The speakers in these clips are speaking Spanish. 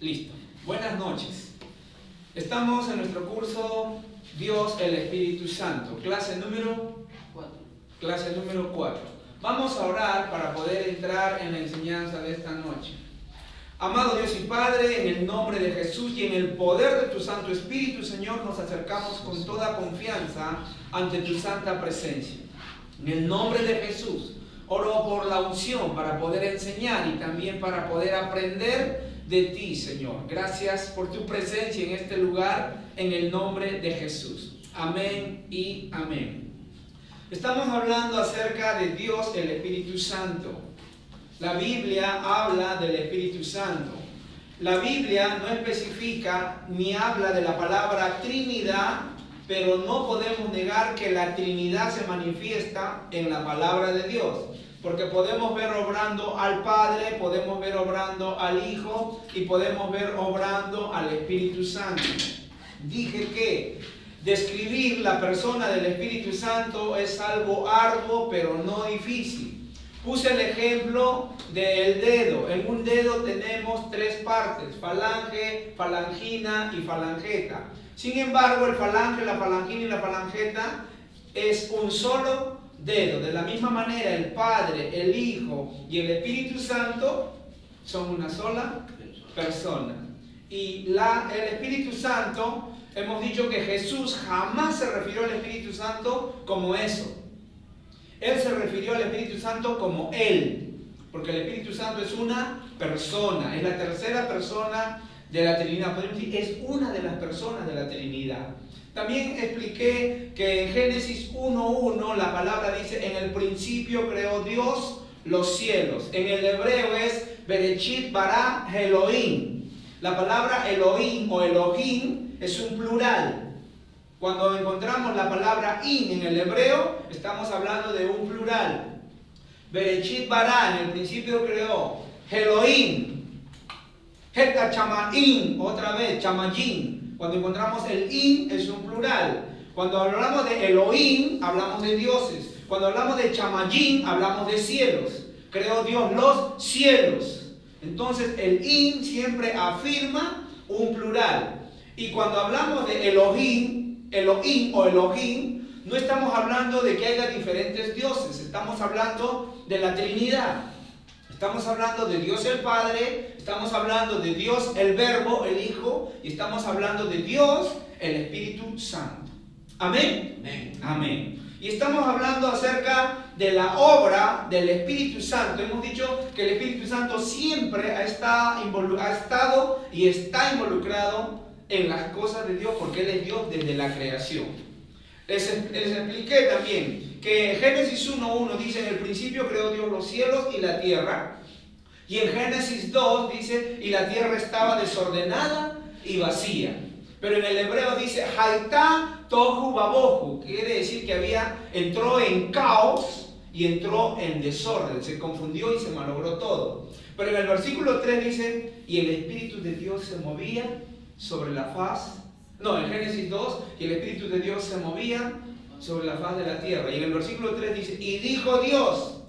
Listo. Buenas noches. Estamos en nuestro curso Dios el Espíritu Santo, clase número 4. Vamos a orar para poder entrar en la enseñanza de esta noche. Amado Dios y Padre, en el nombre de Jesús y en el poder de tu Santo Espíritu, Señor, nos acercamos con toda confianza ante tu santa presencia. En el nombre de Jesús, oro por la unción para poder enseñar y también para poder aprender de ti, Señor. Gracias por tu presencia en este lugar, en el nombre de Jesús. Amén y amén. Estamos hablando acerca de Dios, el Espíritu Santo. La Biblia habla del Espíritu Santo. La Biblia no especifica ni habla de la palabra Trinidad, pero no podemos negar que la Trinidad se manifiesta en la palabra de Dios. Porque podemos ver obrando al Padre, podemos ver obrando al Hijo y podemos ver obrando al Espíritu Santo. Dije que describir la persona del Espíritu Santo es algo arduo, pero no difícil. Puse el ejemplo del dedo. En un dedo tenemos tres partes: falange, falangina y falangeta. Sin embargo, el falange, la falangina y la falangeta es un solo dedo. De la misma manera, el Padre, el Hijo y el Espíritu Santo son una sola persona. Y el Espíritu Santo, hemos dicho que Jesús jamás se refirió al Espíritu Santo como eso. Él se refirió al Espíritu Santo como Él, porque el Espíritu Santo es una persona, es la tercera persona de la Trinidad. Podemos decir, es una de las personas de la Trinidad. También expliqué que en Génesis 1:1 la palabra dice: en el principio creó Dios los cielos. En el hebreo es Bereshit bara Elohim. La palabra Elohim o Elohim es un plural. Cuando encontramos la palabra in en el hebreo, estamos hablando de un plural. Bereshit bara, en el principio creó Elohim. Heta chamaim, otra vez, chamayim. Cuando encontramos el in, es un plural. Cuando hablamos de Elohim, hablamos de dioses. Cuando hablamos de chamayim, hablamos de cielos. Creó Dios los cielos. Entonces el in siempre afirma un plural. Y cuando hablamos de Elohim o Elohim, no estamos hablando de que haya diferentes dioses. Estamos hablando de la Trinidad. Estamos hablando de Dios el Padre, estamos hablando de Dios el Verbo, el Hijo, y estamos hablando de Dios el Espíritu Santo. Amén. Amén. Amén. Y estamos hablando acerca de la obra del Espíritu Santo. Hemos dicho que el Espíritu Santo siempre ha estado y está involucrado en las cosas de Dios, porque Él es Dios desde la creación. Les expliqué también que en Génesis 1:1 dice: en el principio creó Dios los cielos y la tierra. Y en Génesis 2 dice: y la tierra estaba desordenada y vacía. Pero en el hebreo dice: Haitá tohu babohu. Quiere decir que entró en caos y entró en desorden. Se confundió y se malogró todo. Pero en el versículo 3 dice: y el Espíritu de Dios se movía sobre la faz. No, en Génesis 2, y el Espíritu de Dios se movía sobre la faz de la tierra. Y en el versículo 3 dice: y dijo Dios,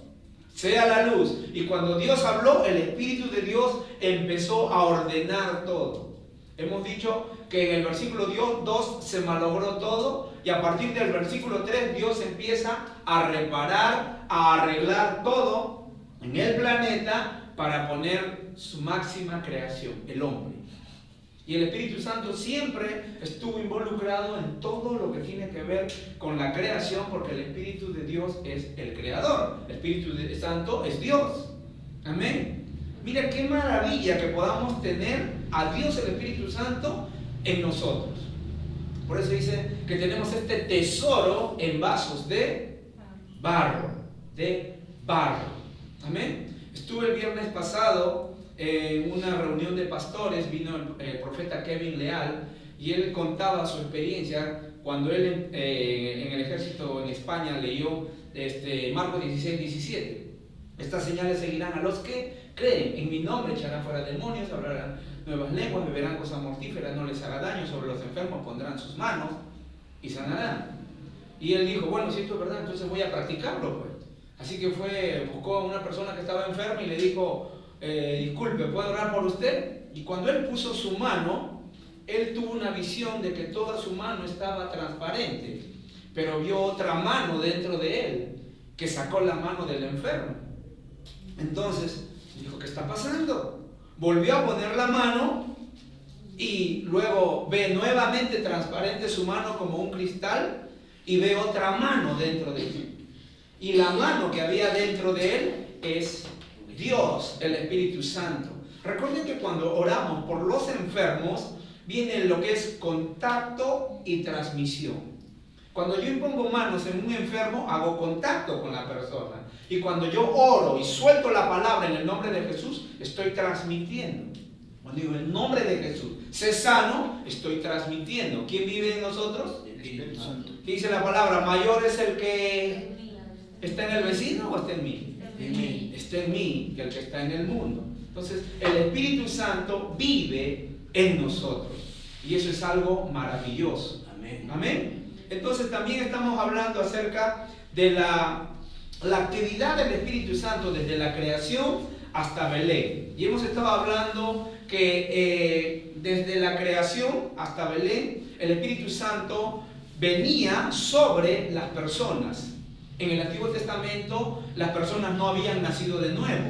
sea la luz. Y cuando Dios habló, el Espíritu de Dios empezó a ordenar todo. Hemos dicho que en el versículo 2 se malogró todo, y a partir del versículo 3 Dios empieza a reparar, a arreglar todo en el planeta para poner su máxima creación, el hombre. Y el Espíritu Santo siempre estuvo involucrado en todo lo que tiene que ver con la creación, porque el Espíritu de Dios es el creador. El Espíritu Santo es Dios. Amén. Mira qué maravilla que podamos tener a Dios, el Espíritu Santo, en nosotros. Por eso dice que tenemos este tesoro en vasos de barro. Amén. Estuve el viernes pasado en una reunión de pastores. Vino el profeta Kevin Leal, y él contaba su experiencia cuando él en el ejército en España leyó Marcos 16:17. Estas señales seguirán a los que creen. En mi nombre echarán fuera demonios, hablarán nuevas lenguas, beberán cosas mortíferas, no les hará daño, sobre los enfermos pondrán sus manos y sanarán. Y él dijo: bueno, si esto es verdad, entonces voy a practicarlo, pues. Así que buscó a una persona que estaba enferma y le dijo: disculpe, ¿puedo orar por usted? Y cuando él puso su mano, él tuvo una visión de que toda su mano estaba transparente, pero vio otra mano dentro de él, que sacó la mano del enfermo. Entonces, dijo, ¿qué está pasando? Volvió a poner la mano y luego ve nuevamente transparente su mano como un cristal y ve otra mano dentro de él. Y la mano que había dentro de él es Dios, el Espíritu Santo. Recuerden que cuando oramos por los enfermos, viene lo que es contacto y transmisión. Cuando yo impongo manos en un enfermo, hago contacto con la persona. Y cuando yo oro y suelto la palabra en el nombre de Jesús, estoy transmitiendo. Cuando digo en el nombre de Jesús, sé sano, estoy transmitiendo. ¿Quién vive en nosotros? El Espíritu Santo. Dice la palabra, mayor es el que está en el vecino o está en mí. Está en mí que el que está en el mundo. Entonces, el Espíritu Santo vive en nosotros. Y eso es algo maravilloso. Amén. Amén. Entonces, también estamos hablando acerca de la actividad del Espíritu Santo desde la creación hasta Belén. Y hemos estado hablando que desde la creación hasta Belén, el Espíritu Santo venía sobre las personas. En el Antiguo Testamento las personas no habían nacido de nuevo.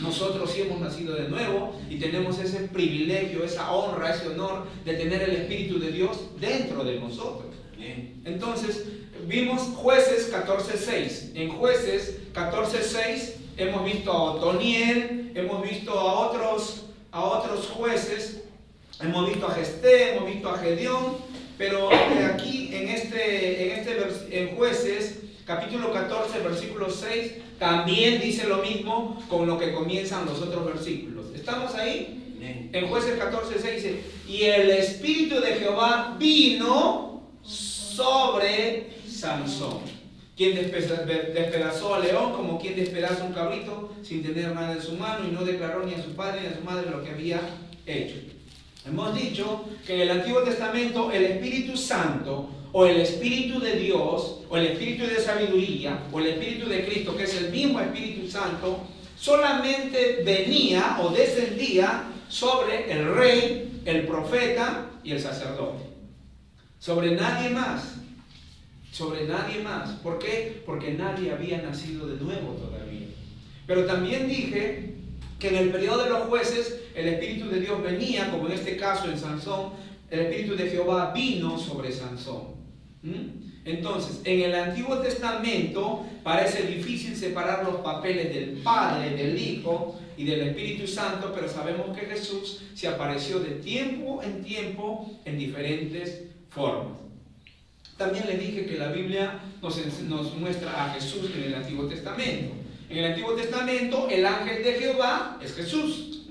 Nosotros sí hemos nacido de nuevo y tenemos ese privilegio, esa honra, ese honor de tener el Espíritu de Dios dentro de nosotros. Entonces, vimos Jueces 14:6. En Jueces 14:6 hemos visto a Otoniel, hemos visto a otros jueces, hemos visto a Gesté, hemos visto a Gedeón, pero aquí en Jueces capítulo 14, versículo 6, también dice lo mismo con lo que comienzan los otros versículos. ¿Estamos ahí? Amén. En Jueces 14:6 dice, y el Espíritu de Jehová vino sobre Sansón, quien despedazó al león como quien despedaza un cabrito sin tener nada en su mano, y no declaró ni a su padre ni a su madre lo que había hecho. Hemos dicho que en el Antiguo Testamento el Espíritu Santo, o el Espíritu de Dios, o el Espíritu de sabiduría, o el Espíritu de Cristo, que es el mismo Espíritu Santo, solamente venía o descendía sobre el rey, el profeta y el sacerdote. Sobre nadie más. Sobre nadie más. ¿Por qué? Porque nadie había nacido de nuevo todavía. Pero también dije que en el periodo de los jueces el Espíritu de Dios venía, como en este caso en Sansón, el Espíritu de Jehová vino sobre Sansón. Entonces, en el Antiguo Testamento parece difícil separar los papeles del Padre, del Hijo y del Espíritu Santo, pero sabemos que Jesús se apareció de tiempo en diferentes formas. También les dije que la Biblia nos muestra a Jesús en el Antiguo Testamento. En el Antiguo Testamento el ángel de Jehová es Jesús.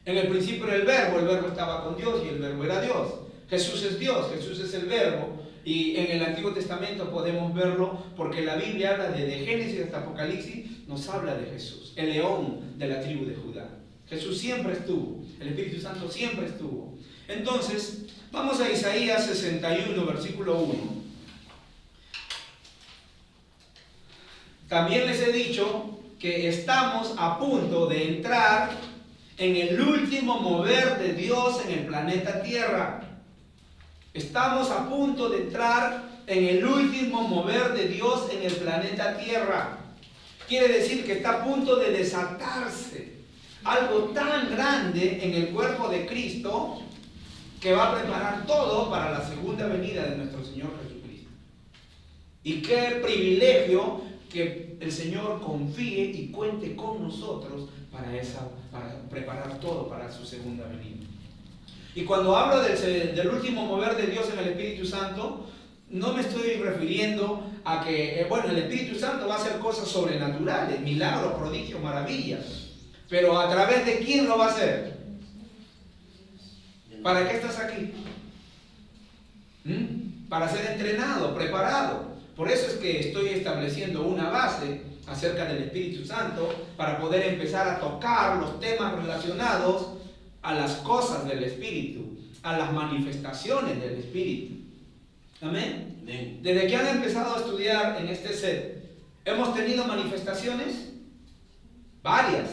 En el principio era el verbo estaba con Dios y el verbo era Dios. Jesús es Dios, Jesús es el verbo. Y en el Antiguo Testamento podemos verlo porque la Biblia habla de Génesis hasta Apocalipsis, nos habla de Jesús, el león de la tribu de Judá. Jesús siempre estuvo, el Espíritu Santo siempre estuvo. Entonces, vamos a Isaías 61, versículo 1. También les he dicho que estamos a punto de entrar en el último mover de Dios en el planeta Tierra. Estamos a punto de entrar en el último mover de Dios en el planeta Tierra. Quiere decir que está a punto de desatarse algo tan grande en el cuerpo de Cristo que va a preparar todo para la segunda venida de nuestro Señor Jesucristo. Y qué privilegio que el Señor confíe y cuente con nosotros para preparar todo para su segunda venida. Y cuando hablo del último mover de Dios en el Espíritu Santo, no me estoy refiriendo a que, el Espíritu Santo va a hacer cosas sobrenaturales, milagros, prodigios, maravillas. Pero ¿a través de quién lo va a hacer? ¿Para qué estás aquí? Para ser entrenado, preparado. Por eso es que estoy estableciendo una base acerca del Espíritu Santo para poder empezar a tocar los temas relacionados a las cosas del Espíritu, a las manifestaciones del Espíritu. Amén. Amén. Desde que han empezado a estudiar en este set, ¿hemos tenido manifestaciones? Varias.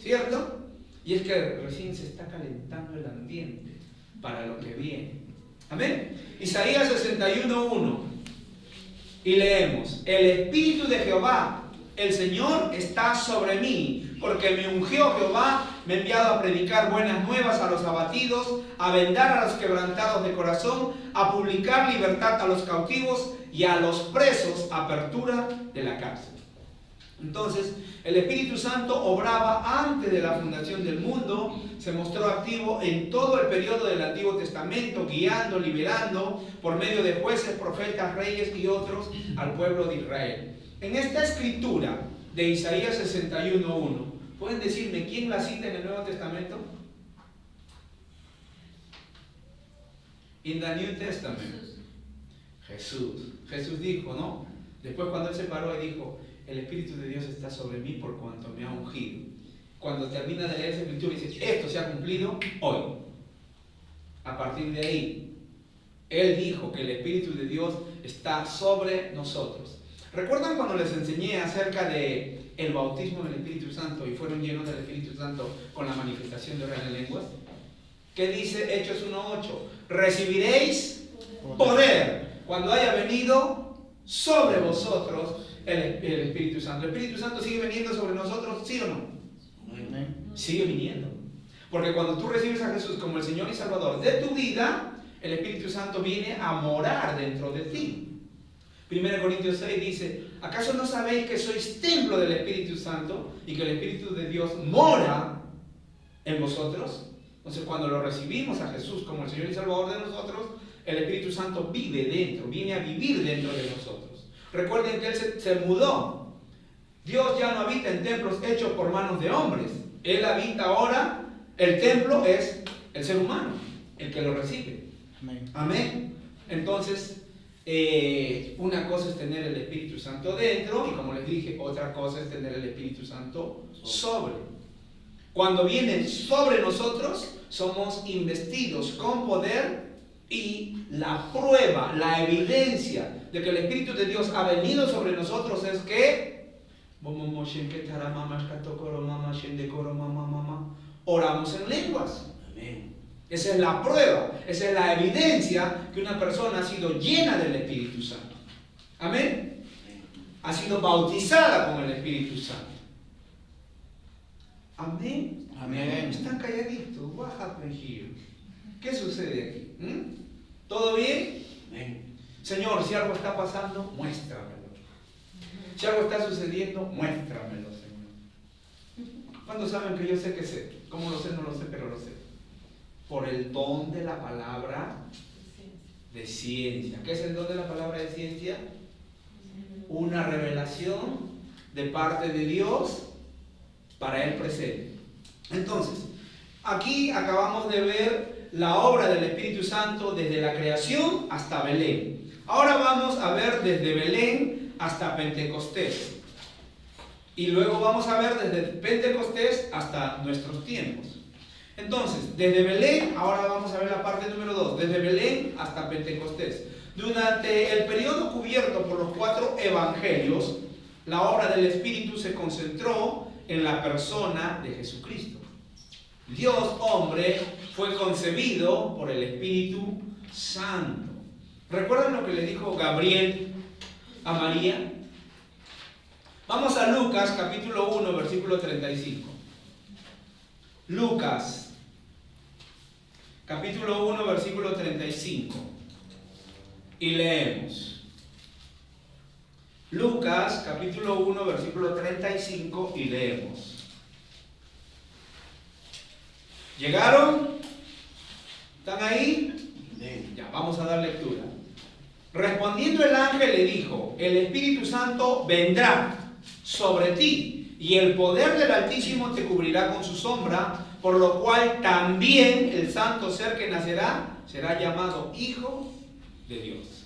¿cierto? Y es que recién se está calentando el ambiente para lo que viene. Amén. Isaías 61:1. Y leemos: el Espíritu de Jehová, el Señor, está sobre mí, porque me ungió Jehová, me ha enviado a predicar buenas nuevas a los abatidos, a vendar a los quebrantados de corazón, a publicar libertad a los cautivos y a los presos apertura de la cárcel. Entonces, el Espíritu Santo obraba antes de la fundación del mundo, se mostró activo en todo el periodo del Antiguo Testamento, guiando, liberando, por medio de jueces, profetas, reyes y otros, al pueblo de Israel. En esta escritura de Isaías 61:1, ¿pueden decirme quién la cita en el Nuevo Testamento? In the New Testament. Jesús. Jesús dijo, ¿no? Después cuando él se paró y dijo: el Espíritu de Dios está sobre mí por cuanto me ha ungido. Cuando termina de leer esa escritura dice: esto se ha cumplido hoy. A partir de ahí, él dijo que el Espíritu de Dios está sobre nosotros. ¿Recuerdan cuando les enseñé acerca de el bautismo del Espíritu Santo y fueron llenos del Espíritu Santo con la manifestación de orar en lenguas? ¿Qué dice Hechos 1:8? Recibiréis poder cuando haya venido sobre vosotros el Espíritu Santo. ¿El Espíritu Santo sigue viniendo sobre nosotros, sí o no? Sigue viniendo. Porque cuando tú recibes a Jesús como el Señor y Salvador de tu vida, el Espíritu Santo viene a morar dentro de ti. 1 Corintios 6 dice: ¿acaso no sabéis que sois templo del Espíritu Santo y que el Espíritu de Dios mora en vosotros? Entonces, cuando lo recibimos a Jesús como el Señor y Salvador de nosotros, el Espíritu Santo vive dentro, viene a vivir dentro de nosotros. Recuerden que Él se mudó. Dios ya no habita en templos hechos por manos de hombres. Él habita ahora, el templo es el ser humano, el que lo recibe. Amén. Amén. Entonces, una cosa es tener el Espíritu Santo dentro, y como les dije, otra cosa es tener el Espíritu Santo sobre. Cuando viene sobre nosotros, somos investidos con poder, y la prueba, la evidencia de que el Espíritu de Dios ha venido sobre nosotros es que oramos en lenguas. Amén. Esa es la prueba, esa es la evidencia que una persona ha sido llena del Espíritu Santo. Amén. Ha sido bautizada con el Espíritu Santo. Amén. Amén. Están calladitos. What happened here? ¿Qué sucede aquí? ¿Todo bien? Amén. Señor, si algo está pasando, muéstramelo. Si algo está sucediendo, muéstramelo, Señor. ¿Cuántos saben que yo sé que sé? ¿Cómo lo sé? No lo sé, pero lo sé. Por el don de la palabra de ciencia. ¿Qué es el don de la palabra de ciencia? Una revelación de parte de Dios para el presente. Entonces, aquí acabamos de ver la obra del Espíritu Santo desde la creación hasta Belén. Ahora vamos a ver desde Belén hasta Pentecostés. Y luego vamos a ver desde Pentecostés hasta nuestros tiempos. Entonces, desde Belén, ahora vamos a ver la parte número 2, desde Belén hasta Pentecostés. Durante el periodo cubierto por los 4 evangelios, la obra del Espíritu se concentró en la persona de Jesucristo. Dios hombre fue concebido por el Espíritu Santo. ¿Recuerdan lo que le dijo Gabriel a María? Vamos a Lucas capítulo 1 versículo 35. Lucas capítulo 1 versículo 35. Y leemos. Lucas capítulo 1 versículo 35 y leemos. ¿Llegaron? ¿Están ahí? Ya, vamos a dar lectura. Respondiendo el ángel le dijo: el Espíritu Santo vendrá sobre ti, y el poder del Altísimo te cubrirá con su sombra, por lo cual también el santo ser que nacerá será llamado Hijo de Dios.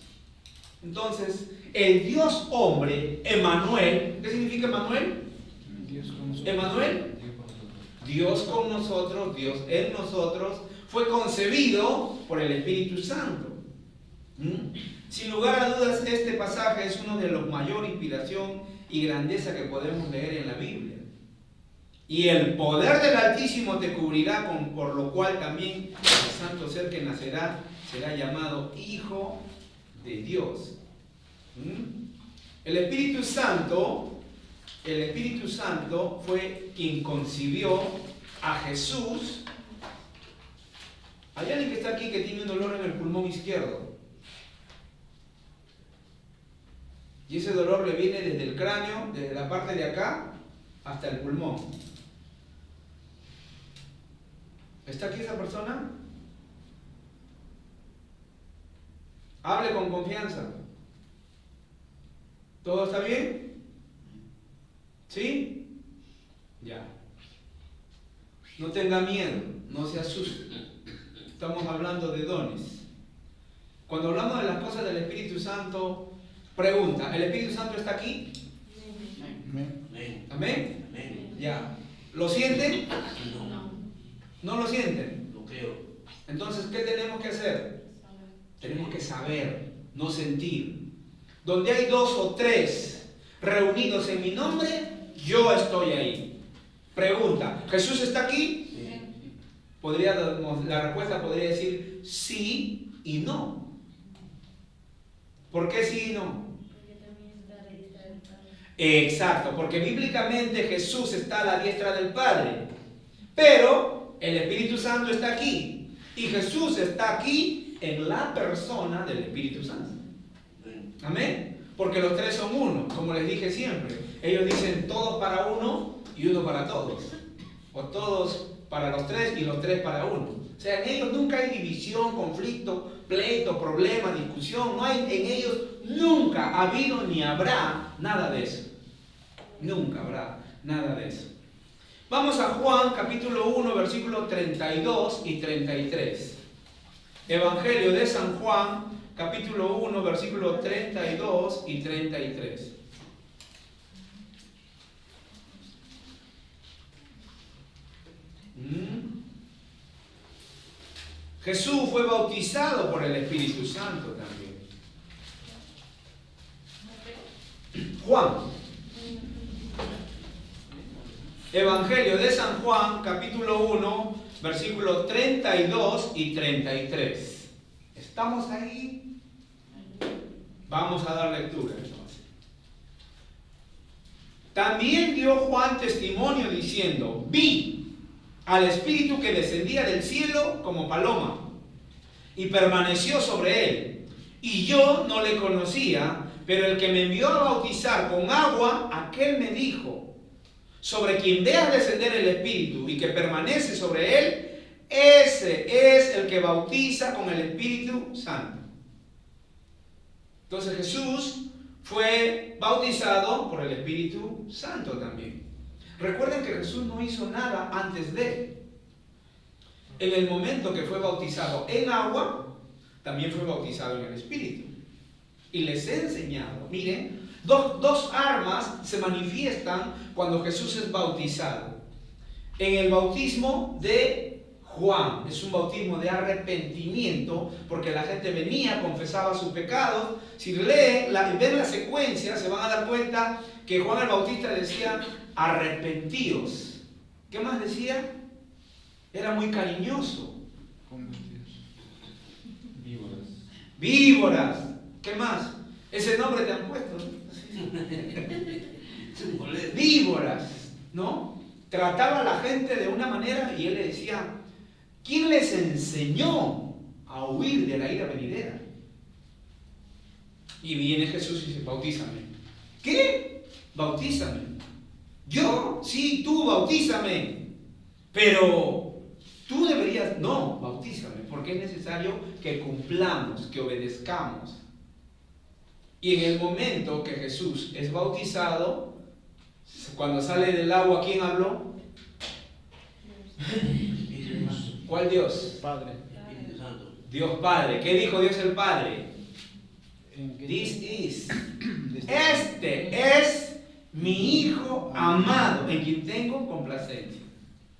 Entonces, el Dios hombre, Emmanuel, ¿qué significa Emmanuel? Emmanuel, Dios con nosotros, Dios en nosotros, fue concebido por el Espíritu Santo. Sin lugar a dudas, este pasaje es uno de los mayor inspiración y grandeza que podemos leer en la Biblia. Y el poder del Altísimo te cubrirá, por lo cual también el santo ser que nacerá será llamado Hijo de Dios. El Espíritu Santo fue quien concibió a Jesús. Hay alguien que está aquí que tiene un dolor en el pulmón izquierdo. Y ese dolor le viene desde el cráneo, desde la parte de acá, hasta el pulmón. ¿Está aquí esa persona? Hable con confianza. ¿Todo está bien? ¿Sí? Ya. No tenga miedo, no se asuste. Estamos hablando de dones. Cuando hablamos de las cosas del Espíritu Santo, pregunta, ¿el Espíritu Santo está aquí? Amén. ¿Amén? Amén. Ya. ¿Lo sienten? No. ¿No lo sienten? Lo creo. Entonces, ¿qué tenemos que hacer? Tenemos que saber, no sentir. Donde hay 2 o 3 reunidos en mi nombre, yo estoy ahí. Pregunta, ¿Jesús está aquí? Sí. La respuesta podría decir sí y no. ¿Por qué sí y no? Porque también está a la diestra del Padre. Exacto, porque bíblicamente Jesús está a la diestra del Padre. Pero el Espíritu Santo está aquí. Y Jesús está aquí en la persona del Espíritu Santo. Amén. Porque los 3 son uno, como les dije siempre. Ellos dicen todos para uno y uno para todos. O todos para los 3 y los 3 para uno. O sea, en ellos nunca hay división, conflicto, pleito, problema, discusión. No hay, en ellos nunca ha habido ni habrá nada de eso. Nunca habrá nada de eso. Vamos a Juan capítulo 1, versículos 32 y 33. Evangelio de San Juan, capítulo 1, versículos 32 y 33. Jesús fue bautizado por el Espíritu Santo también. Juan. Evangelio de San Juan, capítulo 1, versículos 32 y 33. ¿Estamos ahí? Vamos a dar lectura entonces. También dio Juan testimonio diciendo: vi al Espíritu que descendía del cielo como paloma y permaneció sobre él. Y yo no le conocía, pero el que me envió a bautizar con agua, aquel me dijo: sobre quien veas descender el Espíritu y que permanece sobre él, ese es el que bautiza con el Espíritu Santo. Entonces Jesús fue bautizado por el Espíritu Santo también. Recuerden que Jesús no hizo nada antes de. En el momento que fue bautizado en agua, también fue bautizado en el Espíritu. Y les he enseñado, miren, dos armas se manifiestan cuando Jesús es bautizado. En el bautismo de Juan, es un bautismo de arrepentimiento, porque la gente venía, confesaba sus pecados. Si ven la secuencia, se van a dar cuenta que Juan el Bautista decía: arrepentíos. ¿Qué más decía? Era muy cariñoso. Víboras. ¿Qué más? Ese nombre te han puesto, ¿no? Víboras, ¿no? Trataba a la gente de una manera y él le decía: ¿quién les enseñó a huir de la ira venidera? Y viene Jesús y dice: bautízame. ¿Qué? Bautízame. ¿Yo? Sí, tú, bautízame. Pero tú deberías, no, bautízame, porque es necesario que cumplamos, que obedezcamos. Y en el momento que Jesús es bautizado, cuando sale del agua, ¿quién habló? ¿Cuál Dios? Padre. Dios Padre. ¿Qué dijo Dios el Padre? Este es mi Hijo amado, en quien tengo complacencia.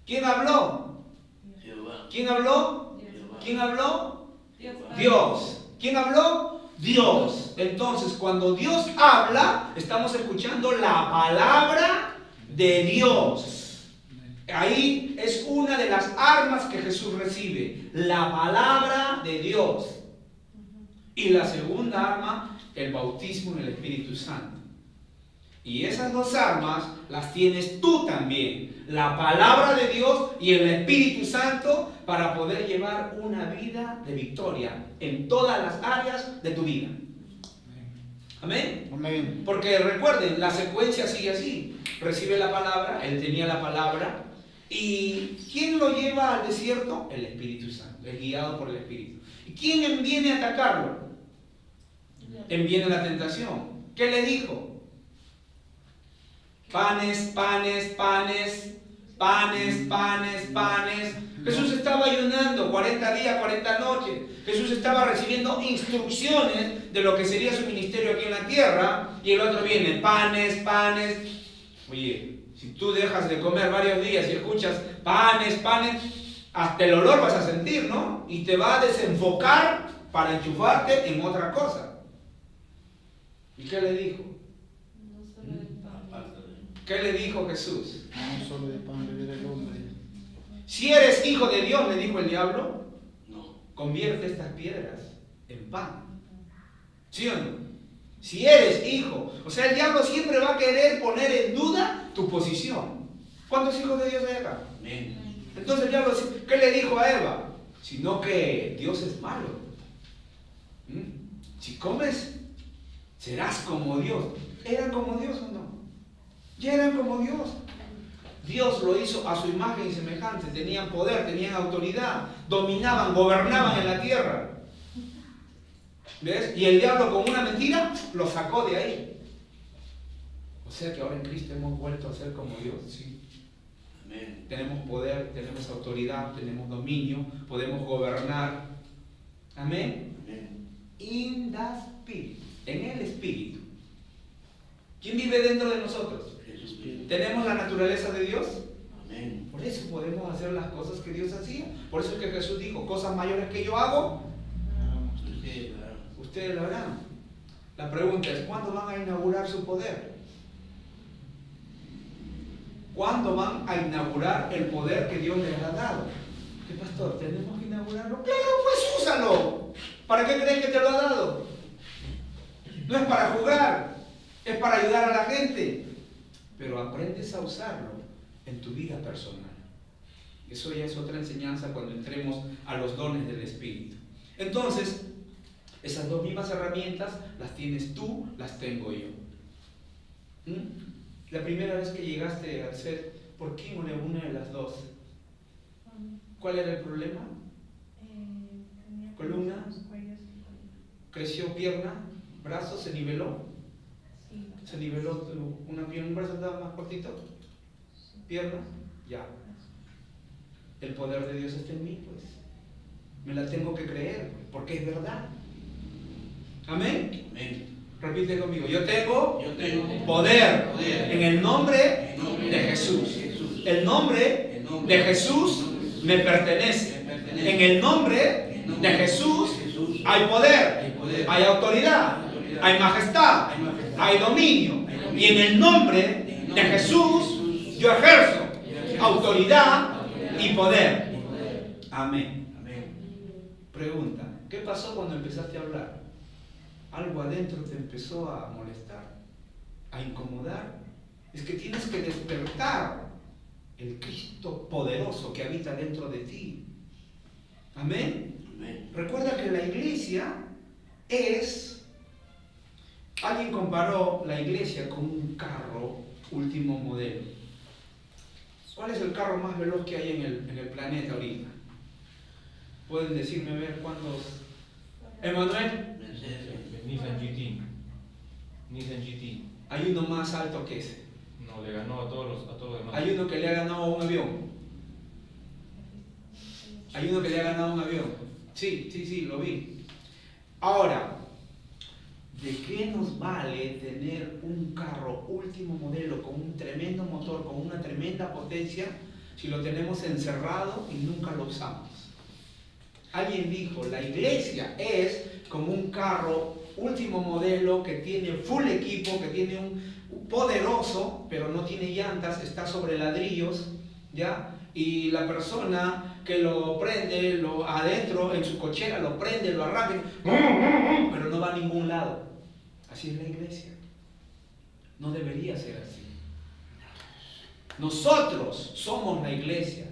¿Quién habló? ¿Quién habló? ¿Quién habló? Dios. ¿Quién habló? Dios. Entonces, cuando Dios habla, estamos escuchando la palabra de Dios. Ahí es una de las armas que Jesús recibe, la palabra de Dios. Y la segunda arma, el bautismo en el Espíritu Santo. Y esas dos armas las tienes tú también, la palabra de Dios y el Espíritu Santo, para poder llevar una vida de victoria en todas las áreas de tu vida. Amén. Amén. Porque recuerden, la secuencia sigue así. Recibe la palabra, él tenía la palabra. ¿Y quién lo lleva al desierto? El Espíritu Santo, es guiado por el Espíritu. ¿Y quién viene a atacarlo? Viene la tentación. ¿Qué le dijo? Panes, panes, panes, panes, panes, panes. Jesús estaba ayunando 40 días, 40 noches. Jesús estaba recibiendo instrucciones de lo que sería su ministerio aquí en la tierra. Y el otro viene, panes, panes. Oye, si tú dejas de comer varios días y escuchas panes, panes, hasta el olor vas a sentir, ¿no? Y te va a desenfocar para enchufarte en otra cosa. ¿Y qué le dijo? No solo de pan. ¿Qué le dijo Jesús? No solo de pan vivirá el hombre. Si eres hijo de Dios, le dijo el diablo, No. convierte estas piedras en pan. ¿Sí o no? Si eres hijo. O sea, el diablo siempre va a querer poner en duda tu posición. ¿Cuántos hijos de Dios hay acá? Amén. Entonces el diablo, ¿qué le dijo a Eva? Sino que Dios es malo. Si comes, serás como Dios. ¿Eran como Dios o no? Ya eran como Dios. Dios lo hizo a su imagen y semejanza. Tenían poder, tenían autoridad, dominaban, gobernaban en la tierra. ¿Ves? Y el diablo con una mentira lo sacó de ahí. O sea que ahora en Cristo hemos vuelto a ser como Dios. Sí. Amén. Tenemos poder, tenemos autoridad, tenemos dominio, podemos gobernar. Amén. Amén. In the Spirit, en el Espíritu. ¿Quién vive dentro de nosotros? Jesús. ¿Tenemos la naturaleza de Dios? Amén. Por eso podemos hacer las cosas que Dios hacía. Por eso es que Jesús dijo, cosas mayores que yo hago, Ustedes lo harán. ustedes lo harán. La pregunta es, ¿cuándo van a inaugurar su poder? ¿Cuándo van a inaugurar el poder que Dios les ha dado? ¿Qué pastor? ¿Tenemos que inaugurarlo? ¡Claro, pues úsalo! ¿Para qué crees que te lo ha dado? No es para jugar, es para ayudar a la gente. Pero aprendes a usarlo en tu vida personal. Eso ya es otra enseñanza cuando entremos a los dones del Espíritu. Entonces, esas dos mismas herramientas las tienes tú, las tengo yo. La primera vez que llegaste al set, ¿por qué no una de las dos? ¿Cuál era el problema? Columna, creció pierna, brazo, se niveló. Se niveló una pierna, un brazo estaba más cortito, pierna, ya. El poder de Dios está en mí, pues. Me la tengo que creer, porque es verdad. Amén. Amén. Repite conmigo, yo tengo Poder. poder en el nombre En nombre de Jesús. Jesús. El nombre de Jesús me pertenece. En el nombre de Jesús hay poder, hay autoridad, hay majestad, hay dominio. Y en el nombre de Jesús yo ejerzo autoridad y poder. Amén. Amén. Pregunta, ¿qué pasó cuando empezaste a hablar? Algo adentro te empezó a molestar, a incomodar. Es que tienes que despertar el Cristo poderoso que habita dentro de ti. Amén. Amén. Recuerda que la iglesia es... Alguien comparó la iglesia con un carro último modelo. ¿Cuál es el carro más veloz que hay en el planeta ahorita? ¿Pueden decirme a ver cuántos? ¿Emanuel? Nissan GT. Nissan GT. Hay uno más alto que ese. No, le ganó a todos los demás. Hay uno que le ha ganado a un avión. Hay uno que le ha ganado a un avión. Sí, lo vi. Ahora, ¿de qué nos vale tener un carro último modelo con un tremendo motor, con una tremenda potencia, si lo tenemos encerrado y nunca lo usamos? Alguien dijo, la iglesia es como un carro último modelo que tiene full equipo, que tiene un poderoso, pero no tiene llantas, está sobre ladrillos, ¿ya? Y la persona que lo prende, lo adentro, en su cochera, lo prende, lo arranca, pero no va a ningún lado. Así es la iglesia. No debería ser así. Nosotros somos la iglesia.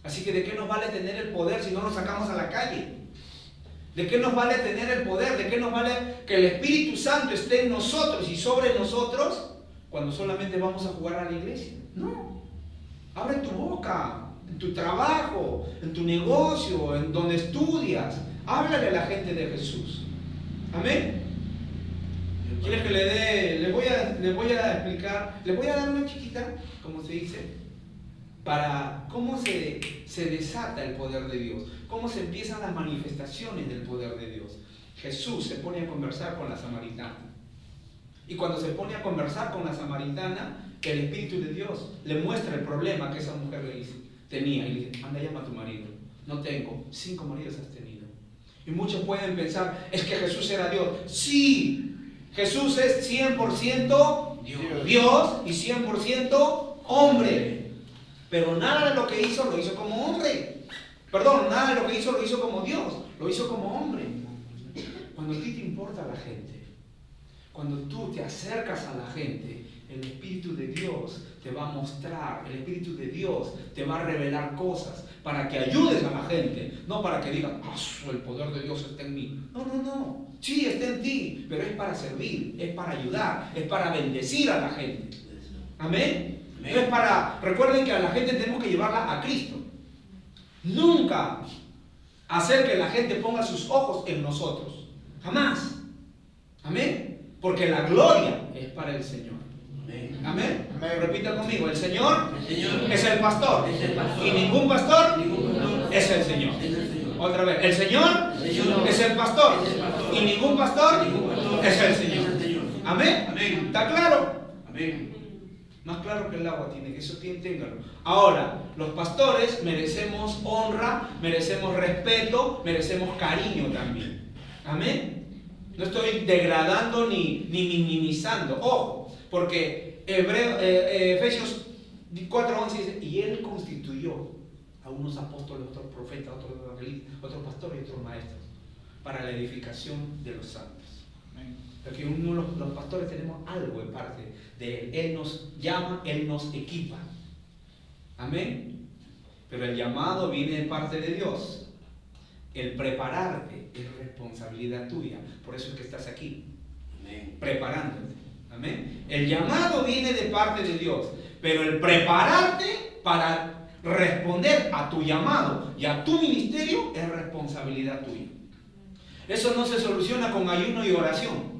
Así que ¿de qué nos vale tener el poder si no nos sacamos a la calle? ¿De qué nos vale tener el poder? ¿De qué nos vale que el Espíritu Santo esté en nosotros y sobre nosotros cuando solamente vamos a jugar a la iglesia? No. Abre tu boca, en tu trabajo, en tu negocio, en donde estudias. Háblale a la gente de Jesús. Amén. ¿Quieres que le dé? Les voy a explicar, les voy a dar una chiquita, como se dice, para cómo se desata el poder de Dios, cómo se empiezan las manifestaciones del poder de Dios. Jesús se pone a conversar con la samaritana. Y cuando se pone a conversar con la samaritana, el Espíritu de Dios le muestra el problema que esa mujer tenía. Y le dice, anda, llama a tu marido. No tengo, 5 maridos has tenido. Y muchos pueden pensar, es que Jesús era Dios. Sí, Jesús es 100% Dios y 100% hombre. Pero nada de lo que hizo lo hizo como hombre. Perdón, nada de lo que hizo lo hizo como Dios. Lo hizo como hombre. Cuando a ti te importa la gente, cuando tú te acercas a la gente, el Espíritu de Dios te va a mostrar, el Espíritu de Dios te va a revelar cosas para que ayudes a la gente, no para que digan, el poder de Dios está en mí. No, no, no. Sí, está en ti, pero es para servir, es para ayudar, es para bendecir a la gente. Amén. No es para, recuerden que a la gente tenemos que llevarla a Cristo. Nunca hacer que la gente ponga sus ojos en nosotros. Jamás. Amén. Porque la gloria es para el Señor. Amén. Amén. Repita conmigo, el Señor es el pastor. Y ningún pastor es el Señor. Otra vez, el Señor es el pastor. Y ningún pastor es el Señor. Amén. ¿Está claro? Amén. Más claro que el agua tiene, que eso téngalo. Ahora, los pastores merecemos honra, merecemos respeto, merecemos cariño también. Amén. No estoy degradando ni minimizando. Ojo, porque Efesios 4:11 dice, y Él constituyó a unos apóstoles, otros profetas, otros evangelistas, otros pastores y otros maestros para la edificación de los santos. Porque los pastores tenemos algo en parte de Él. Él nos llama, Él nos equipa. Amén. Pero el llamado viene de parte de Dios. El prepararte es responsabilidad tuya. Por eso es que estás aquí. Amén. Preparándote. Amén. El llamado viene de parte de Dios. Pero el prepararte para responder a tu llamado y a tu ministerio es responsabilidad tuya. Eso no se soluciona con ayuno y oración.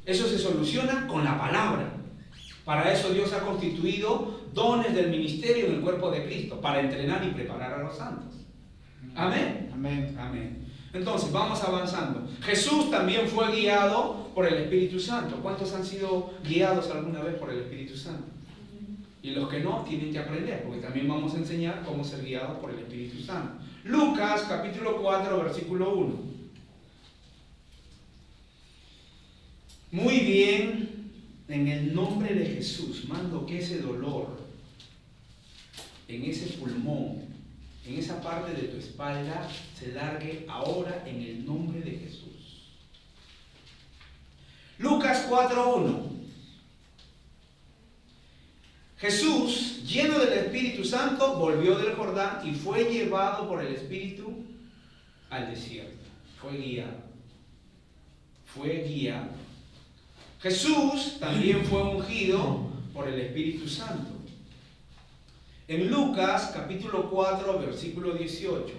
Eso se soluciona con la palabra. Para eso Dios ha constituido dones del ministerio en el cuerpo de Cristo, para entrenar y preparar a los santos. Amén. Amén. Amén. Entonces, vamos avanzando. Jesús también fue guiado por el Espíritu Santo. ¿Cuántos han sido guiados alguna vez por el Espíritu Santo? Y los que no, tienen que aprender, porque también vamos a enseñar cómo ser guiados por el Espíritu Santo. Lucas, capítulo 4, versículo 1. Muy bien, en el nombre de Jesús, mando que ese dolor en ese pulmón, en esa parte de tu espalda, se largue ahora en el nombre de Jesús. Lucas 4:1. Jesús, lleno del Espíritu Santo, volvió del Jordán y fue llevado por el Espíritu al desierto. Fue guiado. Fue guiado. Jesús también fue ungido por el Espíritu Santo. En Lucas capítulo 4 versículo 18.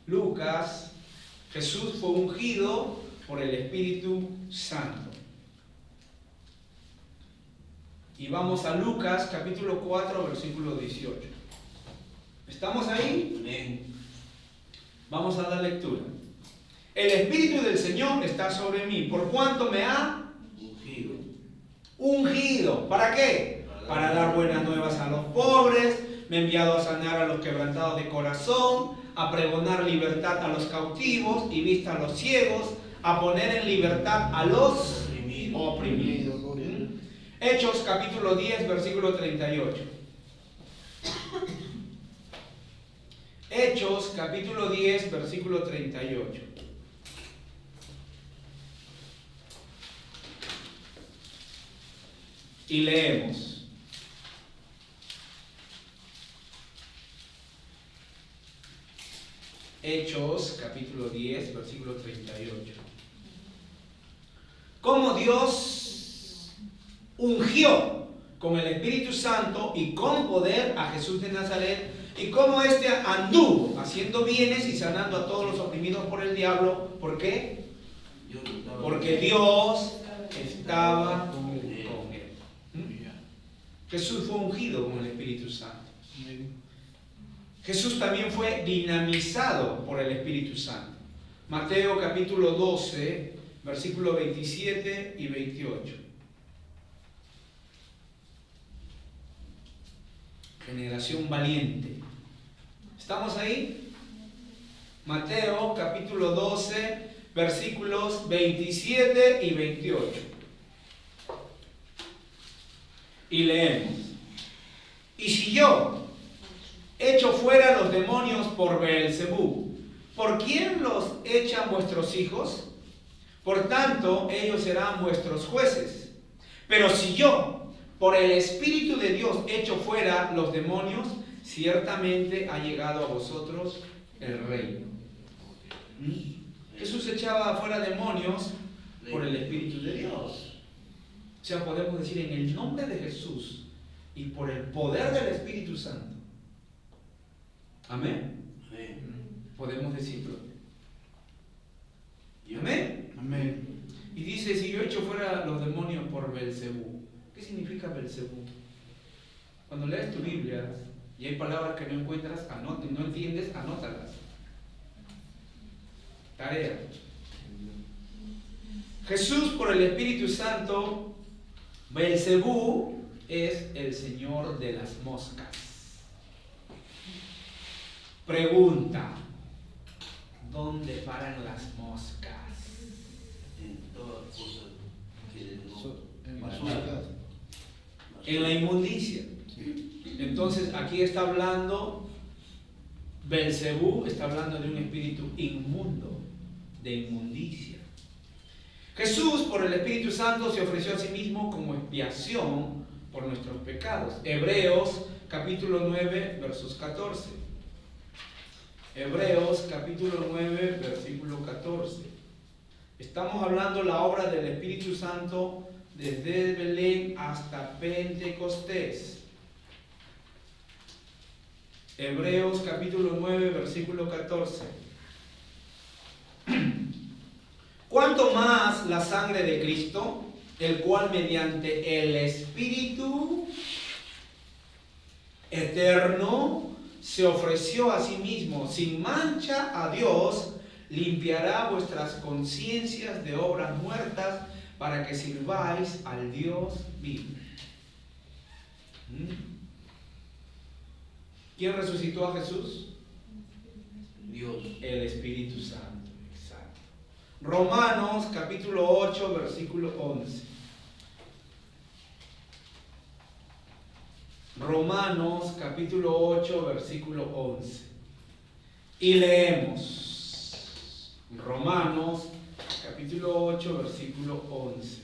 Lucas, Jesús fue ungido por el Espíritu Santo. Y vamos a Lucas capítulo 4 versículo 18. ¿Estamos ahí? Amén. Vamos a dar lectura. El Espíritu del Señor está sobre mí, por cuanto me ha ungido. ¿Para qué? Para dar buenas nuevas a los pobres, me ha enviado a sanar a los quebrantados de corazón, a pregonar libertad a los cautivos y vista a los ciegos, a poner en libertad a los oprimidos. Hechos capítulo 10, versículo 38. Hechos capítulo 10, versículo 38. Y leemos. Hechos capítulo 10, versículo 38. Como Dios ungió con el Espíritu Santo y con poder a Jesús de Nazaret, y cómo éste anduvo haciendo bienes y sanando a todos los oprimidos por el diablo. ¿Por qué? Porque Dios estaba con él. Jesús fue ungido con el Espíritu Santo. Jesús también fue dinamizado por el Espíritu Santo. Mateo capítulo 12, versículos 27 y 28. Generación valiente. ¿Estamos ahí? Mateo capítulo 12, versículos 27 y 28. Y leemos. Y si yo echo fuera los demonios por Beelzebú, ¿por quién los echan vuestros hijos? Por tanto, ellos serán vuestros jueces. Pero si yo, por el Espíritu de Dios, echo fuera los demonios, ciertamente ha llegado a vosotros el reino. Jesús echaba fuera demonios por el Espíritu de Dios. O sea, podemos decir en el nombre de Jesús y por el poder del Espíritu Santo. Amén. Podemos decirlo. Amén. Amén. Y dice, si yo echo fuera los demonios por Beelzebú. ¿Qué significa Beelzebú? Cuando lees tu Biblia y hay palabras que no encuentras, no entiendes, anótalas. Tarea. Jesús por el Espíritu Santo, Beelzebú es el señor de las moscas. Pregunta, ¿dónde paran las moscas? En todas cosas que En no la basura. sociedad. En la inmundicia. Entonces aquí está hablando, Beelzebú está hablando de un espíritu inmundo, de inmundicia. Jesús por el Espíritu Santo se ofreció a sí mismo como expiación por nuestros pecados. Hebreos capítulo 9 versos 14. Hebreos capítulo 9 versículo 14. Estamos hablando la obra del Espíritu Santo desde Belén hasta Pentecostés. Hebreos capítulo 9 versículo 14. ¿Cuánto más la sangre de Cristo, el cual mediante el Espíritu eterno se ofreció a sí mismo sin mancha a Dios, limpiará vuestras conciencias de obras muertas para que sirváis al Dios vivo? ¿Quién resucitó a Jesús? Dios. El Espíritu Santo. Romanos capítulo 8 versículo 11. Romanos capítulo 8 versículo 11. Y leemos Romanos capítulo 8 versículo 11.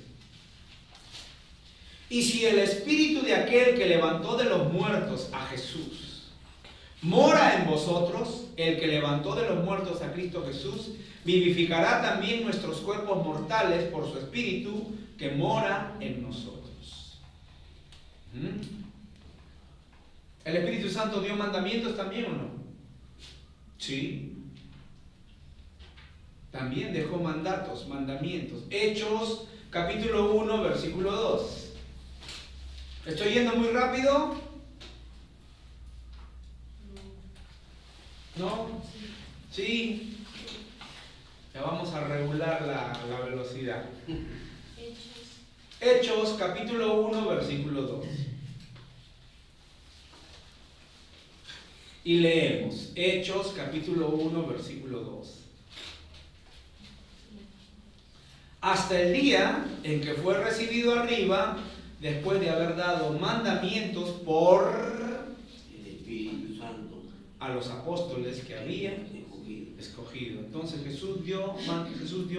Y si el espíritu de aquel que levantó de los muertos a Jesús mora en vosotros, el que levantó de los muertos a Cristo Jesús vivificará también nuestros cuerpos mortales por su Espíritu que mora en nosotros. ¿El Espíritu Santo dio mandamientos también o no? Sí. También dejó mandamientos. Hechos capítulo 1 versículo 2. ¿Estoy yendo muy rápido? ¿No? Sí. Ya vamos a regular la velocidad. Hechos capítulo 1 versículo 2. Y leemos Hechos capítulo 1 versículo 2. Hasta el día en que fue recibido arriba, después de haber dado mandamientos por El Espíritu Santo. a los apóstoles que había escogido. Entonces Jesús dio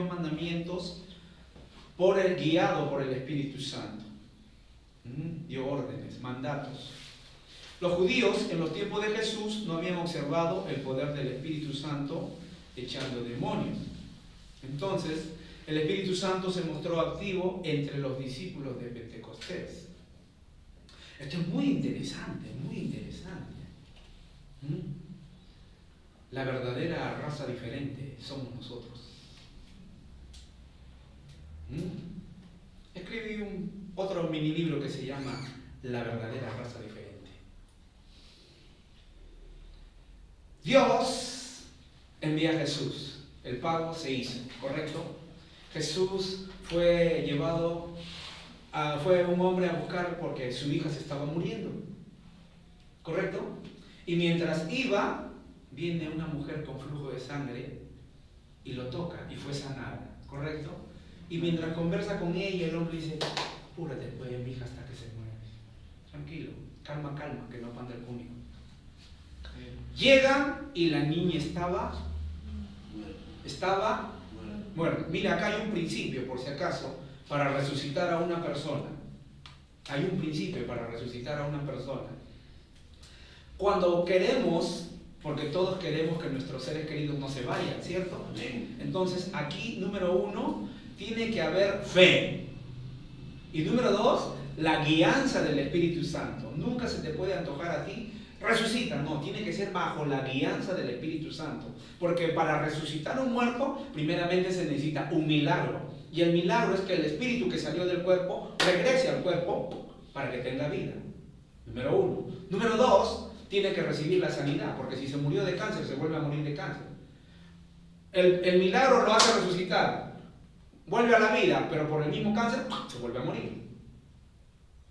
mandamientos guiado por el Espíritu Santo. Dio órdenes, mandatos. Los judíos en los tiempos de Jesús no habían observado el poder del Espíritu Santo echando demonios. Entonces el Espíritu Santo se mostró activo entre los discípulos de Pentecostés. Esto es muy interesante, muy interesante. La verdadera raza diferente somos nosotros. Escribí otro mini libro que se llama La verdadera raza diferente. Dios envía a Jesús. El pago se hizo, ¿correcto? Jesús fue un hombre a buscar porque su hija se estaba muriendo, ¿correcto? Y mientras iba, viene una mujer con flujo de sangre y lo toca y fue sanada, ¿correcto? Y mientras conversa con ella, el hombre dice: apúrate, pues, mi hija, hasta que se muera. Tranquilo, calma, calma, que no panda el cúnico. Llegan y la niña estaba muerta. Mira, acá hay un principio, por si acaso, para resucitar a una persona. Hay un principio para resucitar a una persona. Cuando queremos, porque todos queremos que nuestros seres queridos no se vayan, ¿cierto? Entonces, aquí, número 1, tiene que haber fe. Y número 2, la guianza del Espíritu Santo. Nunca se te puede antojar a ti: resucita. No, tiene que ser bajo la guianza del Espíritu Santo. Porque para resucitar a un muerto, primeramente se necesita un milagro. Y el milagro es que el espíritu que salió del cuerpo regrese al cuerpo para que tenga vida. Número 1. Número 2, tiene que recibir la sanidad. Porque si se murió de cáncer, se vuelve a morir de cáncer. El milagro lo hace resucitar. Vuelve a la vida, pero por el mismo cáncer se vuelve a morir.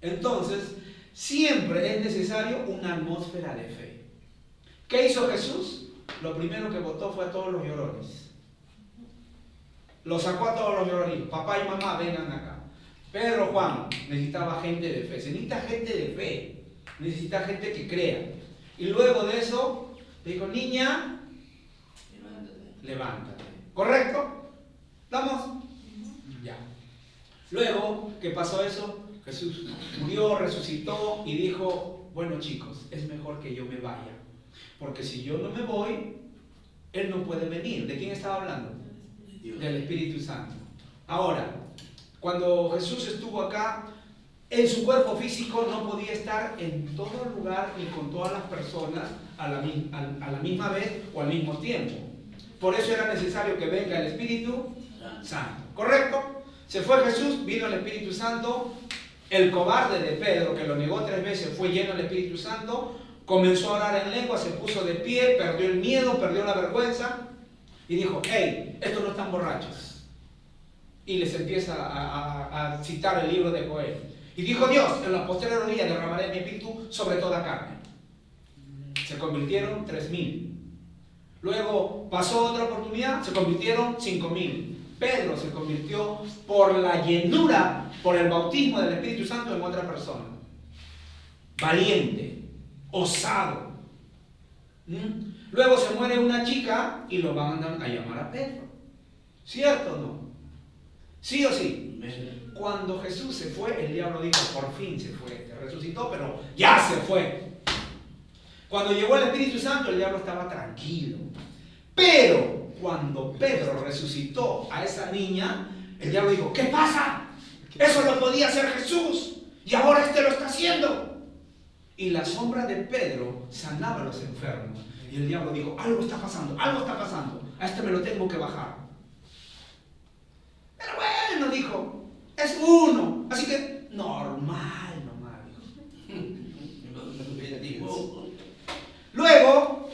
Entonces, siempre es necesario una atmósfera de fe. ¿Qué hizo Jesús? Lo primero que votó fue a todos los llorones. Lo sacó a todos los llorones. Papá y mamá, vengan acá. Pedro, Juan, necesitaba gente de fe. Se necesita gente de fe. Necesita gente que crea. Y luego de eso, le dijo: niña, levántate. ¿Correcto? ¿Estamos? Ya. Luego que pasó eso, Jesús murió, resucitó y dijo: bueno, chicos, es mejor que yo me vaya, porque si yo no me voy, Él no puede venir. ¿De quién estaba hablando? Del Espíritu Santo. Ahora, cuando Jesús estuvo acá, en su cuerpo físico no podía estar en todo lugar ni con todas las personas a la misma vez o al mismo tiempo. Por eso era necesario que venga el Espíritu Santo. ¿Correcto? Se fue Jesús, vino el Espíritu Santo. El cobarde de Pedro, que lo negó 3 veces, fue lleno del Espíritu Santo, comenzó a orar en lengua, se puso de pie, perdió el miedo, perdió la vergüenza y dijo: hey, estos no están borrachos. Y les empieza a citar el libro de Joel. Y dijo Dios: en los postreros días derramaré mi espíritu sobre toda carne. Se convirtieron 3,000. Luego pasó otra oportunidad, se convirtieron 5,000. Pedro se convirtió por la llenura, por el bautismo del Espíritu Santo en otra persona. Valiente, osado. Luego se muere una chica y lo van a llamar a Pedro. ¿Cierto o no? ¿Sí o sí? Cuando Jesús se fue, el diablo dijo: por fin se fue. Resucitó, pero ya se fue. Cuando llegó el Espíritu Santo, el diablo estaba tranquilo. Pero cuando Pedro resucitó a esa niña, el diablo dijo: ¿qué pasa? Eso lo podía hacer Jesús y ahora este lo está haciendo. Y la sombra de Pedro sanaba a los enfermos. Y el diablo dijo: algo está pasando, a este me lo tengo que bajar. Pero bueno, dijo, es uno, así que normal. Luego,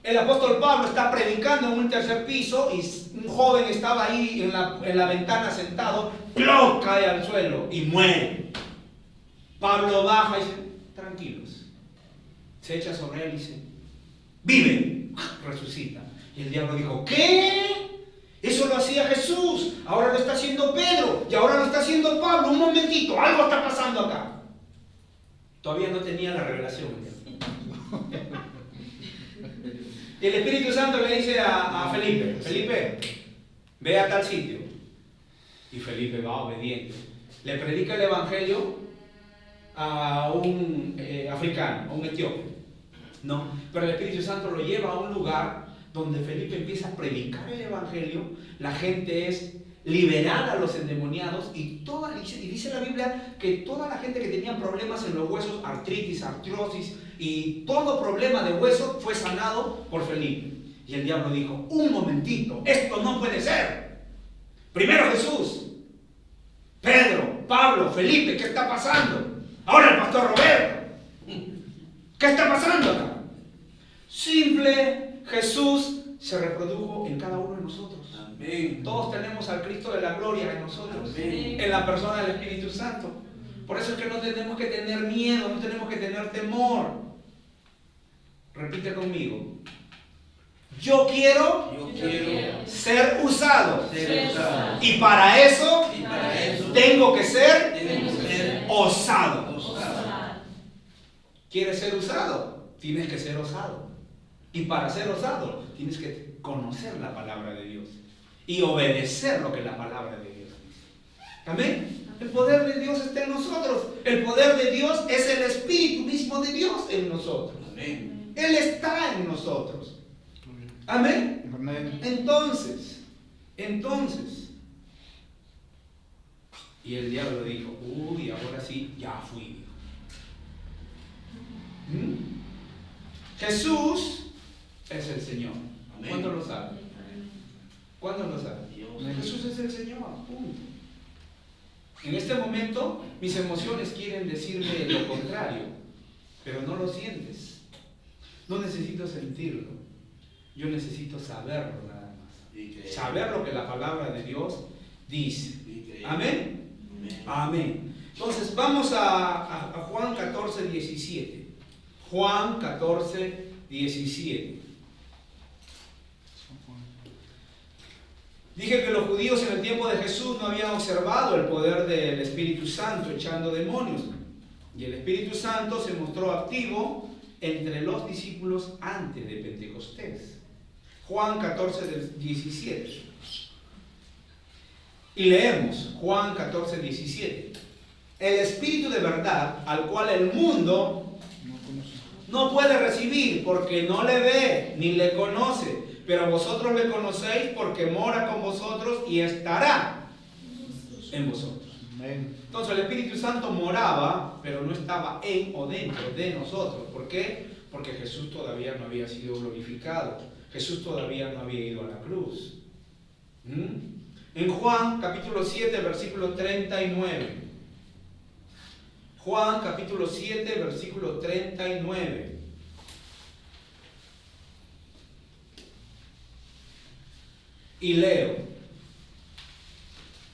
el apóstol Pablo está predicando en un tercer piso y un joven estaba ahí en la ventana sentado, ¡plop!, cae al suelo y muere. Pablo baja y dice: tranquilos. Se echa sobre él y dice: vive, resucita. Y el diablo dijo: ¿qué? Eso lo hacía Jesús, ahora lo está haciendo Pedro y ahora lo está haciendo Pablo. Un momentito, algo está pasando acá. Todavía no tenía la revelación. Y el Espíritu Santo le dice a Felipe, Felipe, ve a tal sitio. Y Felipe va obediente. Le predica el Evangelio a un africano, a un etíope. No, pero el Espíritu Santo lo lleva a un lugar donde Felipe empieza a predicar el Evangelio. La gente es liberada a los endemoniados y dice la Biblia que toda la gente que tenía problemas en los huesos, artritis, artrosis y todo problema de hueso fue sanado por Felipe. Y el diablo dijo, un momentito, esto no puede ser. Primero Jesús, Pedro, Pablo, Felipe, ¿qué está pasando? Ahora el pastor Roberto, ¿qué está pasando acá? Simple, Jesús se reprodujo en cada uno de nosotros. Amén. Todos tenemos al Cristo de la gloria en nosotros, Amén. en la persona del Espíritu Santo. Por eso es que no tenemos que tener miedo, no tenemos que tener temor. Repite conmigo. Yo quiero ser usado. Y para eso tengo que ser osado. ¿Quieres ser usado? Tienes que ser osado. Y para ser osado, tienes que conocer la palabra de Dios y obedecer lo que la palabra de Dios dice. Amén. El poder de Dios está en nosotros. El poder de Dios es el Espíritu mismo de Dios en nosotros. Amén. Él está en nosotros. Amén. Amén. Entonces, y el diablo dijo, uy, ahora sí, ya fui. Jesús es el Señor. Amén. ¿Cuándo lo sabe? ¿Cuándo lo sabe? Jesús es el Señor, punto. En este momento mis emociones quieren decirme lo contrario, pero no lo sientes. No necesito sentirlo. Yo necesito saberlo nada más. Saber lo que la palabra de Dios dice. Amén. Amén. Entonces vamos a Juan 14, 17. Juan 14, 17. Dije que los judíos en el tiempo de Jesús no habían observado el poder del Espíritu Santo echando demonios. Y el Espíritu Santo se mostró activo entre los discípulos antes de Pentecostés. Juan 14, 17. Y leemos Juan 14, 17. El Espíritu de verdad, al cual el mundo no puede recibir porque no le ve ni le conoce. Pero vosotros le conocéis porque mora con vosotros y estará en vosotros. Amén. Entonces el Espíritu Santo moraba, pero no estaba en o dentro de nosotros. ¿Por qué? Porque Jesús todavía no había sido glorificado. Jesús todavía no había ido a la cruz. En Juan capítulo 7, versículo 39. Juan capítulo 7, versículo 39. Y leo.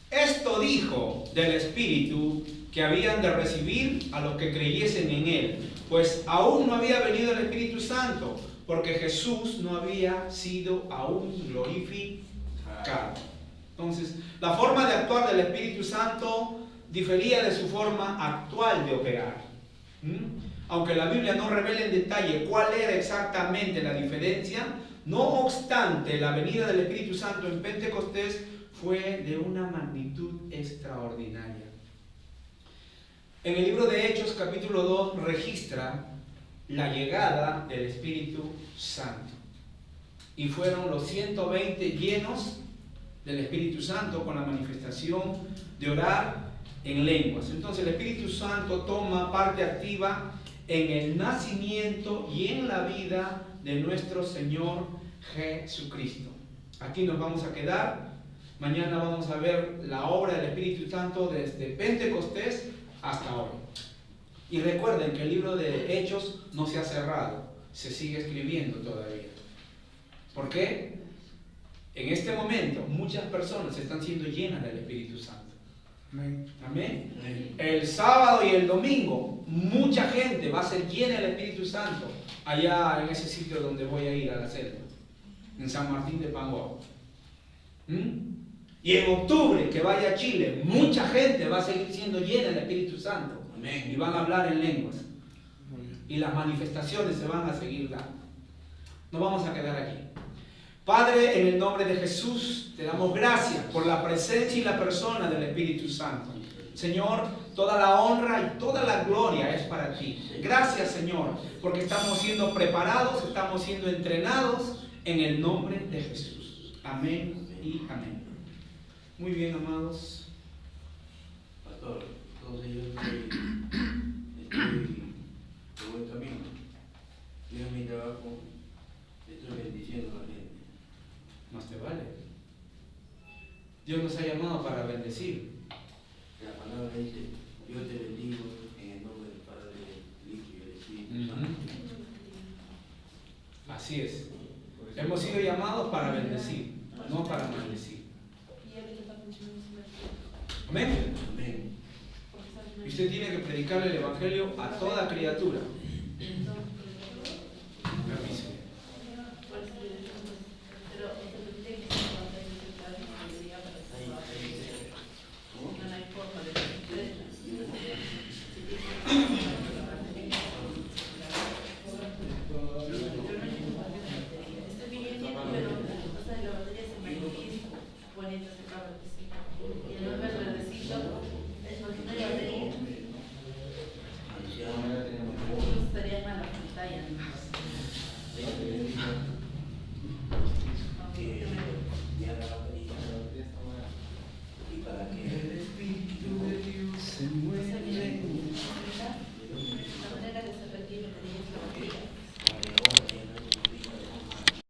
Esto dijo del Espíritu que habían de recibir a los que creyesen en Él, pues aún no había venido el Espíritu Santo, porque Jesús no había sido aún glorificado. Entonces, la forma de actuar del Espíritu Santo difería de su forma actual de operar. Aunque la Biblia no revela en detalle cuál era exactamente la diferencia, no obstante, la venida del Espíritu Santo en Pentecostés fue de una magnitud extraordinaria. En el libro de Hechos, capítulo 2, registra la llegada del Espíritu Santo. Y fueron los 120 llenos del Espíritu Santo con la manifestación de orar en lenguas. Entonces el Espíritu Santo toma parte activa en el nacimiento y en la vida de nuestro Señor Jesucristo. Aquí nos vamos a quedar. Mañana vamos a ver la obra del Espíritu Santo desde Pentecostés hasta hoy. Y recuerden que el libro de Hechos no se ha cerrado, se sigue escribiendo todavía. ¿Por qué? En este momento muchas personas están siendo llenas del Espíritu Santo. Amén. Amén. Amén. El sábado y el domingo mucha gente va a ser llena del Espíritu Santo allá en ese sitio donde voy a ir a la selva, en San Martín de Panguao. Y en octubre que vaya a Chile, mucha gente va a seguir siendo llena del Espíritu Santo. Amén. Y van a hablar en lenguas. Y las manifestaciones se van a seguir dando. Nos vamos a quedar aquí. Padre, en el nombre de Jesús, te damos gracias por la presencia y la persona del Espíritu Santo. Señor, toda la honra y toda la gloria es para ti. Gracias, Señor, porque estamos siendo preparados, estamos siendo entrenados en el nombre de Jesús. Amén y amén. Muy bien, amados. Pastor, entonces yo estoy por buen camino. Yo en mi trabajo estoy bendiciendo a la gente. Más te vale. Dios nos ha llamado para bendecir. La palabra dice, yo te bendigo en el nombre del Padre, del Hijo y del Espíritu Santo. Así es. Hemos sido llamados para bendecir, no para maldecir. Amén. Amén. Y usted tiene que predicarle el Evangelio a toda criatura.